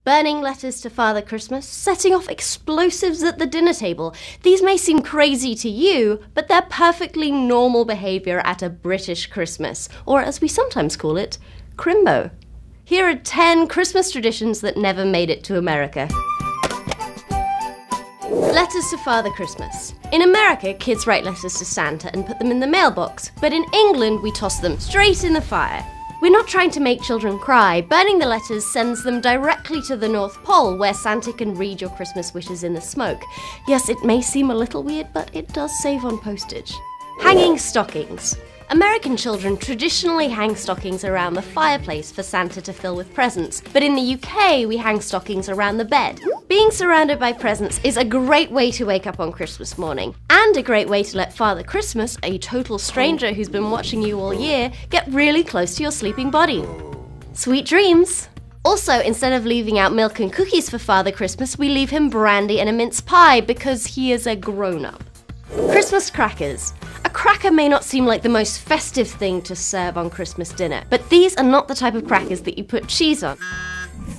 Burning letters to Father Christmas, setting off explosives at the dinner table. These may seem crazy to you, but they're perfectly normal behaviour at a British Christmas, or as we sometimes call it, Crimbo. Here are 10 Christmas traditions that never made it to America. Letters to Father Christmas. In America, kids write letters to Santa and put them in the mailbox, but in England, we toss them straight in the fire. We're not trying to make children cry. Burning the letters sends them directly to the North Pole, where Santa can read your Christmas wishes in the smoke. Yes, it may seem a little weird, but it does save on postage. Hanging stockings. American children traditionally hang stockings around the fireplace for Santa to fill with presents, but in the UK we hang stockings around the bed. Being surrounded by presents is a great way to wake up on Christmas morning, and a great way to let Father Christmas, a total stranger who's been watching you all year, get really close to your sleeping body. Sweet dreams! Also, instead of leaving out milk and cookies for Father Christmas, we leave him brandy and a mince pie because he is a grown-up. Christmas crackers. A cracker may not seem like the most festive thing to serve on Christmas dinner, but these are not the type of crackers that you put cheese on.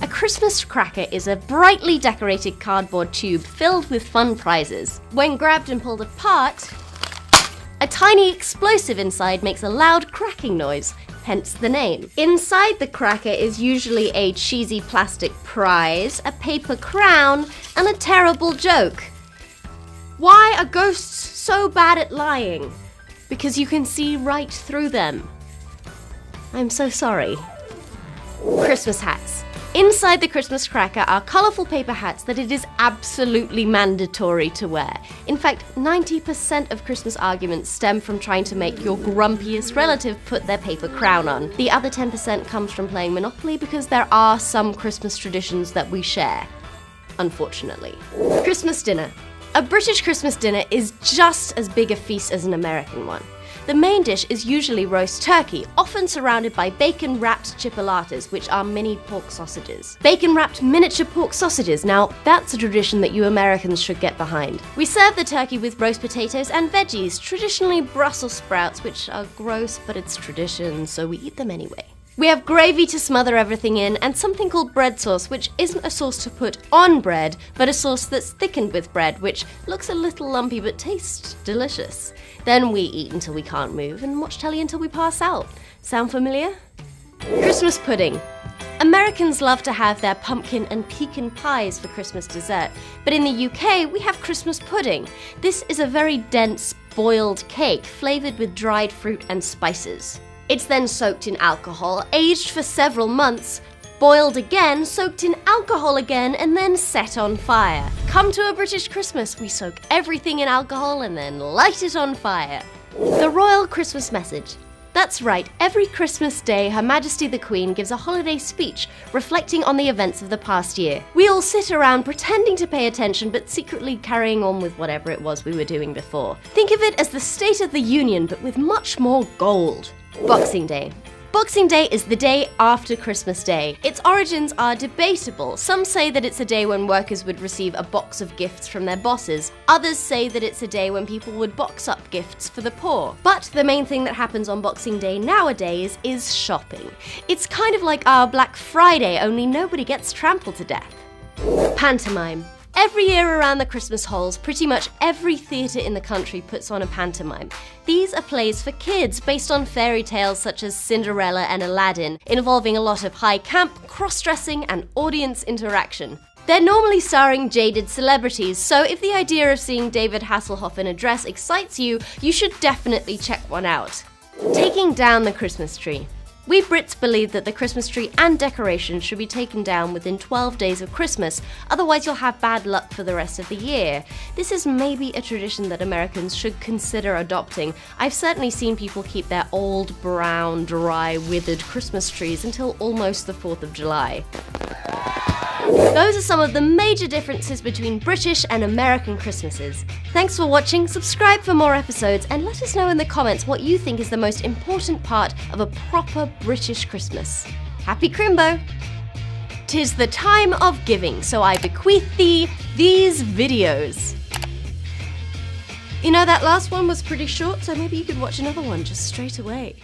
A Christmas cracker is a brightly decorated cardboard tube filled with fun prizes. When grabbed and pulled apart, a tiny explosive inside makes a loud cracking noise, hence the name. Inside the cracker is usually a cheesy plastic prize, a paper crown, and a terrible joke. Why are ghosts so bad at lying? Because you can see right through them. I'm so sorry. Christmas hats. Inside the Christmas cracker are colourful paper hats that it is absolutely mandatory to wear. In fact, 90% of Christmas arguments stem from trying to make your grumpiest relative put their paper crown on. The other 10% comes from playing Monopoly because there are some Christmas traditions that we share, unfortunately. Christmas dinner. A British Christmas dinner is just as big a feast as an American one. The main dish is usually roast turkey, often surrounded by bacon-wrapped chipolatas, which are mini pork sausages. Bacon-wrapped miniature pork sausages, now that's a tradition that you Americans should get behind. We serve the turkey with roast potatoes and veggies, traditionally Brussels sprouts, which are gross, but it's tradition, so we eat them anyway. We have gravy to smother everything in, and something called bread sauce, which isn't a sauce to put on bread, but a sauce that's thickened with bread, which looks a little lumpy but tastes delicious. Then we eat until we can't move and watch telly until we pass out. Sound familiar? Christmas pudding. Americans love to have their pumpkin and pecan pies for Christmas dessert, but in the UK we have Christmas pudding. This is a very dense, boiled cake flavoured with dried fruit and spices. It's then soaked in alcohol, aged for several months, boiled again, soaked in alcohol again, and then set on fire. Come to a British Christmas, we soak everything in alcohol and then light it on fire. The Royal Christmas Message. That's right, every Christmas Day, Her Majesty the Queen gives a holiday speech reflecting on the events of the past year. We all sit around pretending to pay attention but secretly carrying on with whatever it was we were doing before. Think of it as the State of the Union but with much more gold. Boxing Day. Boxing Day is the day after Christmas Day. Its origins are debatable. Some say that it's a day when workers would receive a box of gifts from their bosses. Others say that it's a day when people would box up gifts for the poor. But the main thing that happens on Boxing Day nowadays is shopping. It's kind of like our Black Friday, only nobody gets trampled to death. Pantomime. Every year around the Christmas holes, pretty much every theatre in the country puts on a pantomime. These are plays for kids based on fairy tales such as Cinderella and Aladdin, involving a lot of high camp, cross-dressing and audience interaction. They're normally starring jaded celebrities, so if the idea of seeing David Hasselhoff in a dress excites you, you should definitely check one out. Taking down the Christmas tree. We Brits believe that the Christmas tree and decorations should be taken down within 12 days of Christmas, otherwise you'll have bad luck for the rest of the year. This is maybe a tradition that Americans should consider adopting. I've certainly seen people keep their old, brown, dry, withered Christmas trees until almost the 4th of July. Those are some of the major differences between British and American Christmases. Thanks for watching, subscribe for more episodes, and let us know in the comments what you think is the most important part of a proper British Christmas. Happy Crimbo! 'Tis the time of giving, so I bequeath thee these videos. You know, that last one was pretty short, so maybe you could watch another one just straight away.